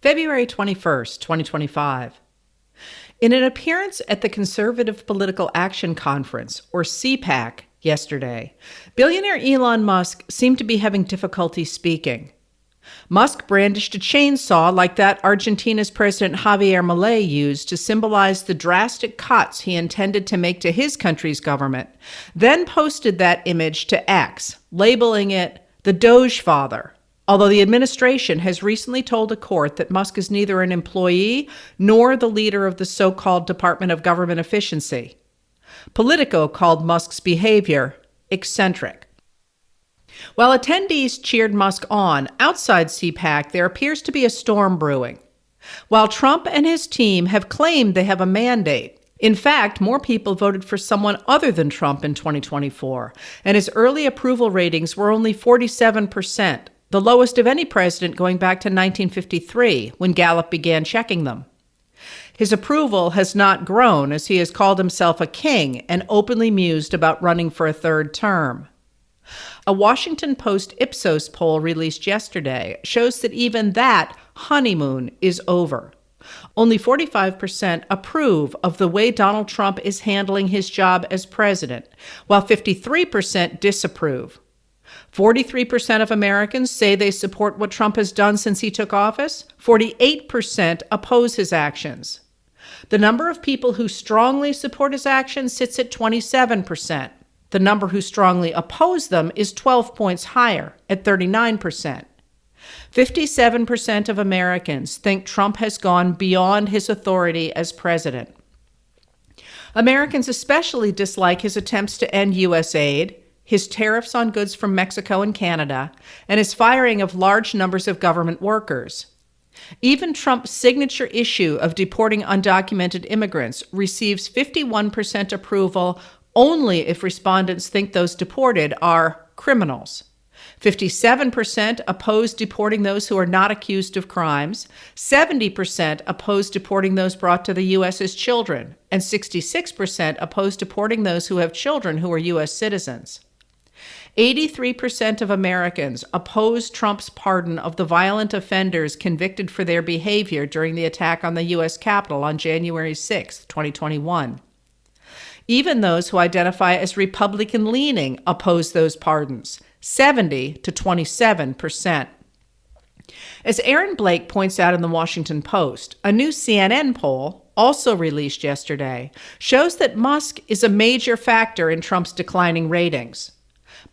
February 21st, 2025. In an appearance at the Conservative Political Action Conference, or CPAC, yesterday, billionaire Elon Musk seemed to be having difficulty speaking. Musk brandished a chainsaw like that Argentina's President Javier Milei used to symbolize the drastic cuts he intended to make to his country's government, then posted that image to X, labeling it the Doge Father, although the administration has recently told a court that Musk is neither an employee nor the leader of the so-called Department of Government Efficiency. Politico called Musk's behavior eccentric. While attendees cheered Musk on, outside CPAC there appears to be a storm brewing. While Trump and his team have claimed they have a mandate, in fact, more people voted for someone other than Trump in 2024, and his early approval ratings were only 47%, the lowest of any president going back to 1953, when Gallup began checking them. His approval has not grown, as he has called himself a king and openly mused about running for a third term. A Washington Post Ipsos poll released yesterday shows that even that honeymoon is over. Only 45% approve of the way Donald Trump is handling his job as president, while 53% disapprove. 43% of Americans say they support what Trump has done since he took office. 48% oppose his actions. The number of people who strongly support his actions sits at 27%. The number who strongly oppose them is 12 points higher, at 39%. 57% of Americans think Trump has gone beyond his authority as president. Americans especially dislike his attempts to end U.S. aid, his tariffs on goods from Mexico and Canada, and his firing of large numbers of government workers. Even Trump's signature issue of deporting undocumented immigrants receives 51% approval only if respondents think those deported are criminals. 57% oppose deporting those who are not accused of crimes, 70% oppose deporting those brought to the U.S. as children, and 66% oppose deporting those who have children who are U.S. citizens. 83% of Americans oppose Trump's pardon of the violent offenders convicted for their behavior during the attack on the U.S. Capitol on January 6, 2021. Even those who identify as Republican-leaning oppose those pardons, 70 to 27%. As Aaron Blake points out in the Washington Post, a new CNN poll, also released yesterday, shows that Musk is a major factor in Trump's declining ratings.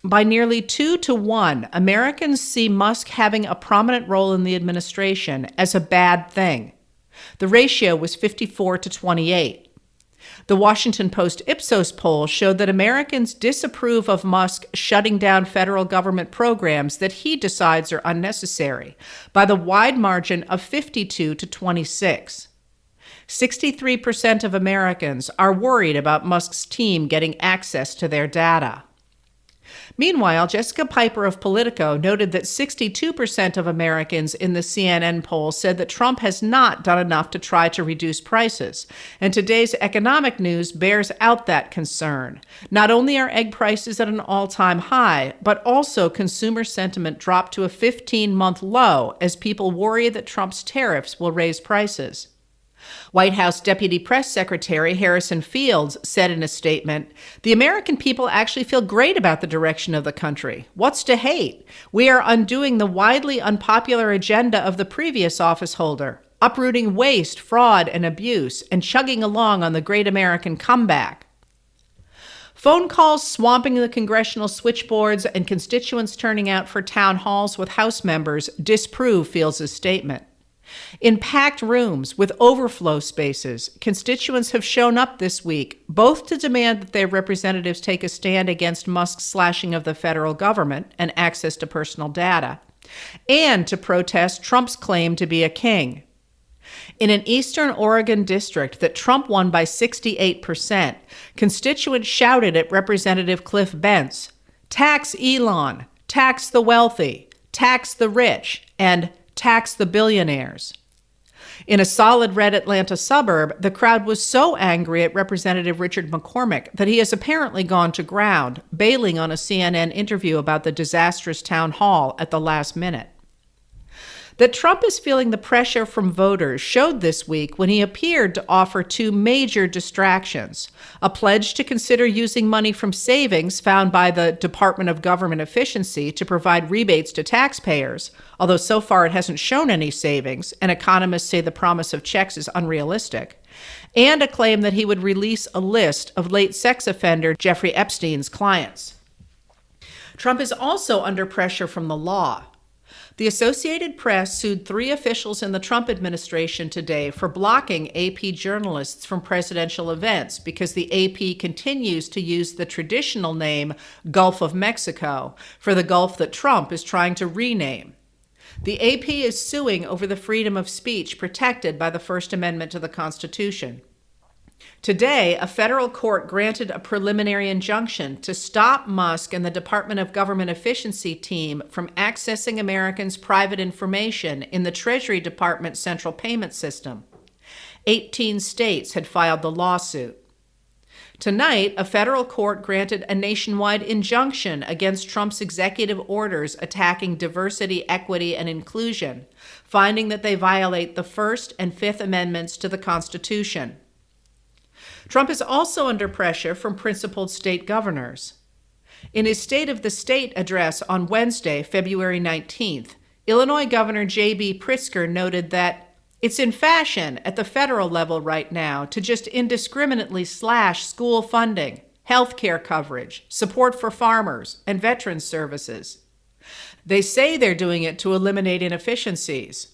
By nearly 2 to 1, Americans see Musk having a prominent role in the administration as a bad thing. The ratio was 54 to 28. The Washington Post Ipsos poll showed that Americans disapprove of Musk shutting down federal government programs that he decides are unnecessary by the wide margin of 52 to 26. 63% of Americans are worried about Musk's team getting access to their data. Meanwhile, Jessica Piper of Politico noted that 62% of Americans in the CNN poll said that Trump has not done enough to try to reduce prices, and today's economic news bears out that concern. Not only are egg prices at an all-time high, but also consumer sentiment dropped to a 15-month low as people worry that Trump's tariffs will raise prices. White House Deputy Press Secretary Harrison Fields said in a statement, "The American people actually feel great about the direction of the country. What's to hate? We are undoing the widely unpopular agenda of the previous office holder, uprooting waste, fraud, and abuse, and chugging along on the great American comeback." Phone calls swamping the congressional switchboards and constituents turning out for town halls with House members disprove Fields' statement. In packed rooms with overflow spaces, constituents have shown up this week, both to demand that their representatives take a stand against Musk's slashing of the federal government and access to personal data, and to protest Trump's claim to be a king. In an eastern Oregon district that Trump won by 68%, constituents shouted at Representative Cliff Bentz, "Tax Elon, tax the wealthy, tax the rich, and tax the billionaires." In a solid red Atlanta suburb, the crowd was so angry at Representative Richard McCormick that he has apparently gone to ground, bailing on a CNN interview about the disastrous town hall at the last minute. That Trump is feeling the pressure from voters showed this week when he appeared to offer two major distractions: a pledge to consider using money from savings found by the Department of Government Efficiency to provide rebates to taxpayers, although so far it hasn't shown any savings, and economists say the promise of checks is unrealistic, and a claim that he would release a list of late sex offender Jeffrey Epstein's clients. Trump is also under pressure from the law. The Associated Press sued 3 officials in the Trump administration today for blocking AP journalists from presidential events because the AP continues to use the traditional name Gulf of Mexico for the Gulf that Trump is trying to rename. The AP is suing over the freedom of speech protected by the First Amendment to the Constitution. Today, a federal court granted a preliminary injunction to stop Musk and the Department of Government Efficiency team from accessing Americans' private information in the Treasury Department's central payment system. 18 states had filed the lawsuit. Tonight, a federal court granted a nationwide injunction against Trump's executive orders attacking diversity, equity, and inclusion, finding that they violate the First and Fifth Amendments to the Constitution. Trump is also under pressure from principled state governors. In his State of the State address on Wednesday, February 19th, Illinois Governor J.B. Pritzker noted that it's in fashion at the federal level right now to just indiscriminately slash school funding, health care coverage, support for farmers, and veterans services. They say they're doing it to eliminate inefficiencies.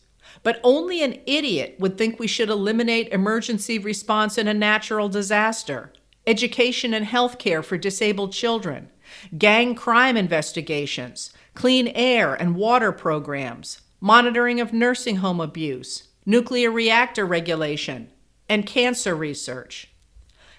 But only an idiot would think we should eliminate emergency response in a natural disaster, education and health care for disabled children, gang crime investigations, clean air and water programs, monitoring of nursing home abuse, nuclear reactor regulation, and cancer research.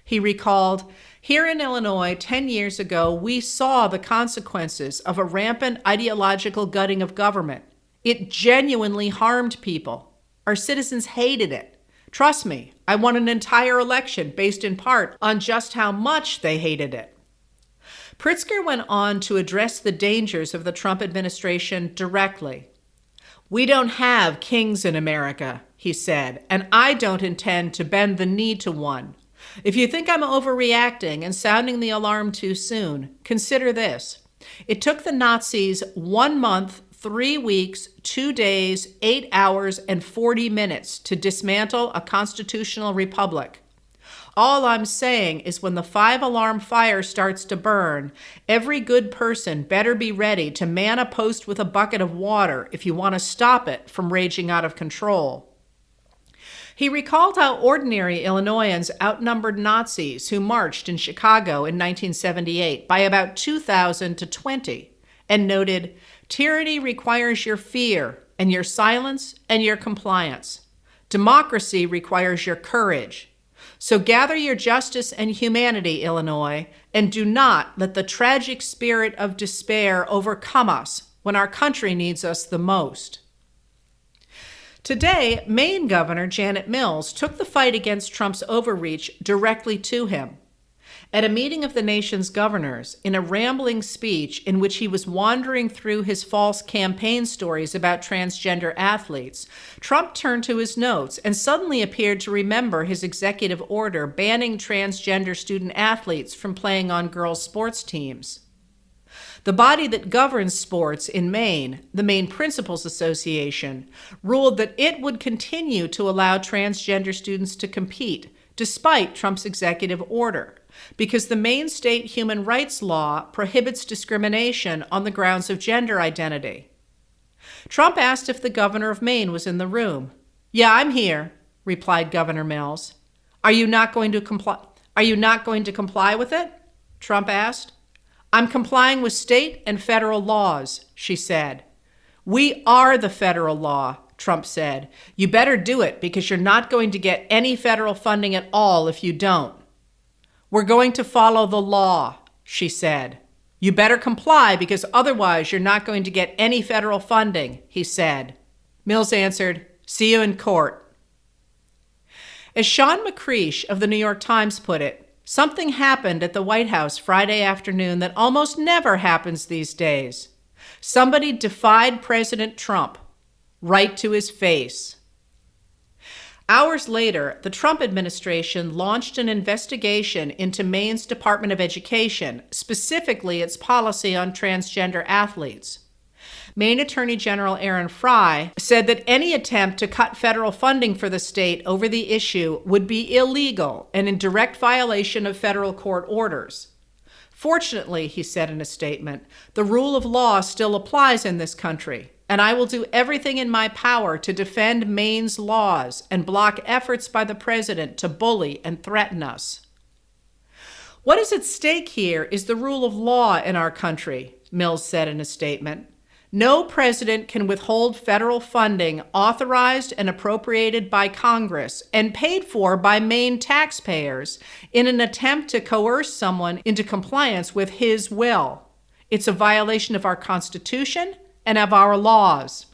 He recalled, "Here in Illinois, 10 years ago, we saw the consequences of a rampant ideological gutting of government. It genuinely harmed people. Our citizens hated it. Trust me, I won an entire election based in part on just how much they hated it." Pritzker went on to address the dangers of the Trump administration directly. "We don't have kings in America," he said, "and I don't intend to bend the knee to one. If you think I'm overreacting and sounding the alarm too soon, consider this. It took the Nazis 1 month, 3 weeks, 2 days, 8 hours, and 40 minutes to dismantle a constitutional republic. All I'm saying is when the 5-alarm fire starts to burn, every good person better be ready to man a post with a bucket of water if you want to stop it from raging out of control." He recalled how ordinary Illinoisans outnumbered Nazis who marched in Chicago in 1978 by about 2,000 to 20, and noted, "Tyranny requires your fear and your silence and your compliance. Democracy requires your courage. So gather your justice and humanity, Illinois, and do not let the tragic spirit of despair overcome us when our country needs us the most." Today, Maine Governor Janet Mills took the fight against Trump's overreach directly to him. At a meeting of the nation's governors, in a rambling speech in which he was wandering through his false campaign stories about transgender athletes, Trump turned to his notes and suddenly appeared to remember his executive order banning transgender student athletes from playing on girls' sports teams. The body that governs sports in Maine, the Maine Principals Association, ruled that it would continue to allow transgender students to compete, despite Trump's executive order, because the Maine state human rights law prohibits discrimination on the grounds of gender identity. Trump asked if the governor of Maine was in the room. "Yeah, I'm here," replied Governor Mills. Are you not going to comply with it?" Trump asked. "I'm complying with state and federal laws," she said. "We are the federal law," Trump said. "You better do it because you're not going to get any federal funding at all if you don't." "We're going to follow the law," she said. "You better comply because otherwise you're not going to get any federal funding," he said. Mills answered, "See you in court." As Sean McCreish of the New York Times put it, something happened at the White House Friday afternoon that almost never happens these days. Somebody defied President Trump. right to his face. Hours later, the Trump administration launched an investigation into Maine's Department of Education, specifically its policy on transgender athletes. Maine Attorney General Aaron Frey said that any attempt to cut federal funding for the state over the issue would be illegal and in direct violation of federal court orders. Fortunately, he said in a statement, the rule of law still applies in this country, and I will do everything in my power to defend Maine's laws and block efforts by the president to bully and threaten us. What is at stake here is the rule of law in our country, Mills said in a statement. No president can withhold federal funding authorized and appropriated by Congress and paid for by Maine taxpayers in an attempt to coerce someone into compliance with his will. It's a violation of our Constitution and of our laws.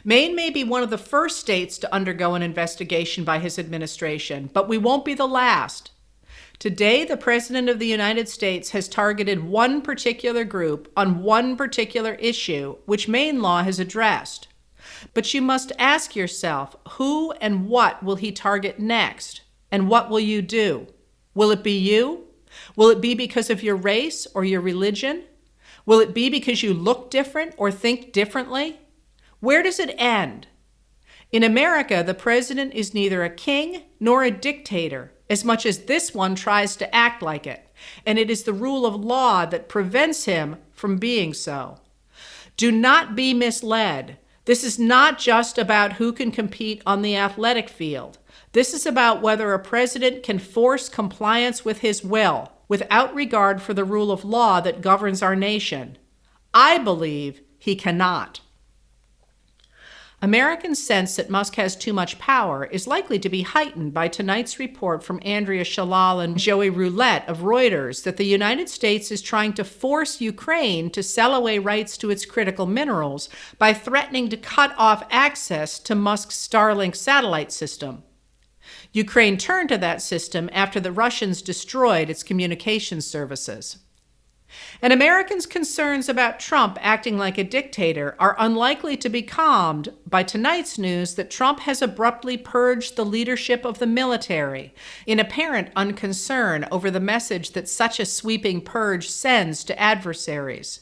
Maine may be one of the first states to undergo an investigation by his administration, but we won't be the last. Today, the President of the United States has targeted one particular group on one particular issue, which Maine law has addressed. But you must ask yourself, who and what will he target next? And what will you do? Will it be you? Will it be because of your race or your religion? Will it be because you look different or think differently? Where does it end? In America, the president is neither a king nor a dictator, as much as this one tries to act like it, and it is the rule of law that prevents him from being so. Do not be misled. This is not just about who can compete on the athletic field. This is about whether a president can force compliance with his will, without regard for the rule of law that governs our nation. I believe he cannot. Americans' sense that Musk has too much power is likely to be heightened by tonight's report from Andrea Shalal and Joey Roulette of Reuters that the United States is trying to force Ukraine to sell away rights to its critical minerals by threatening to cut off access to Musk's Starlink satellite system. Ukraine turned to that system after the Russians destroyed its communications services. And Americans' concerns about Trump acting like a dictator are unlikely to be calmed by tonight's news that Trump has abruptly purged the leadership of the military in apparent unconcern over the message that such a sweeping purge sends to adversaries.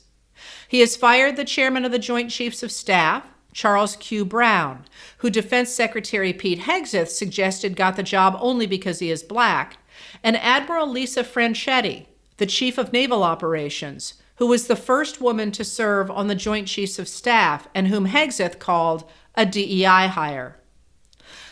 He has fired the chairman of the Joint Chiefs of Staff, Charles Q. Brown, who Defense Secretary Pete Hegseth suggested got the job only because he is black, and Admiral Lisa Franchetti, the Chief of Naval Operations, who was the first woman to serve on the Joint Chiefs of Staff and whom Hegseth called a DEI hire.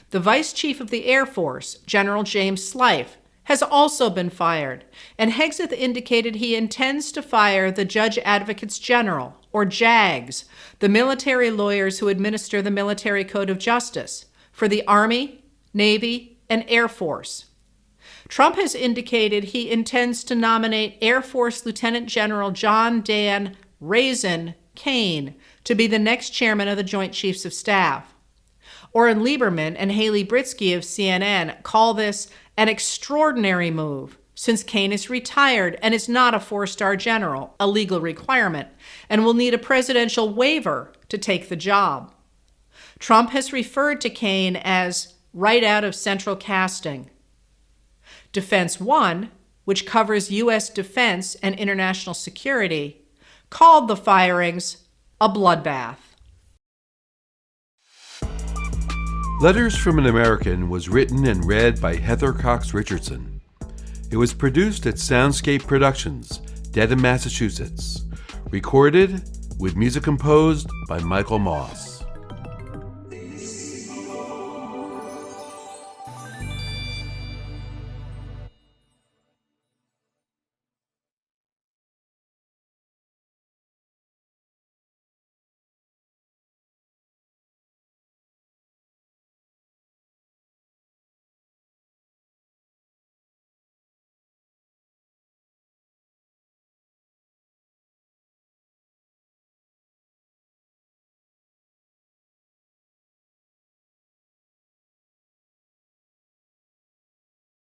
The Vice Chief of the Air Force, General James Slife, has also been fired, and Hegseth indicated he intends to fire the Judge Advocates General, or JAGs, the military lawyers who administer the Military Code of Justice, for the Army, Navy, and Air Force. Trump has indicated he intends to nominate Air Force Lieutenant General John Dan Raisin Kane to be the next chairman of the Joint Chiefs of Staff. Oren Lieberman and Haley Britsky of CNN call this an extraordinary move, since Kane is retired and is not a four-star general, a legal requirement, and will need a presidential waiver to take the job. Trump has referred to Kane as right out of central casting. Defense One, which covers U.S. defense and international security, called the firings a bloodbath. Letters from an American was written and read by Heather Cox Richardson. It was produced at Soundscape Productions, Dedham, Massachusetts. Recorded with music composed by Michael Moss.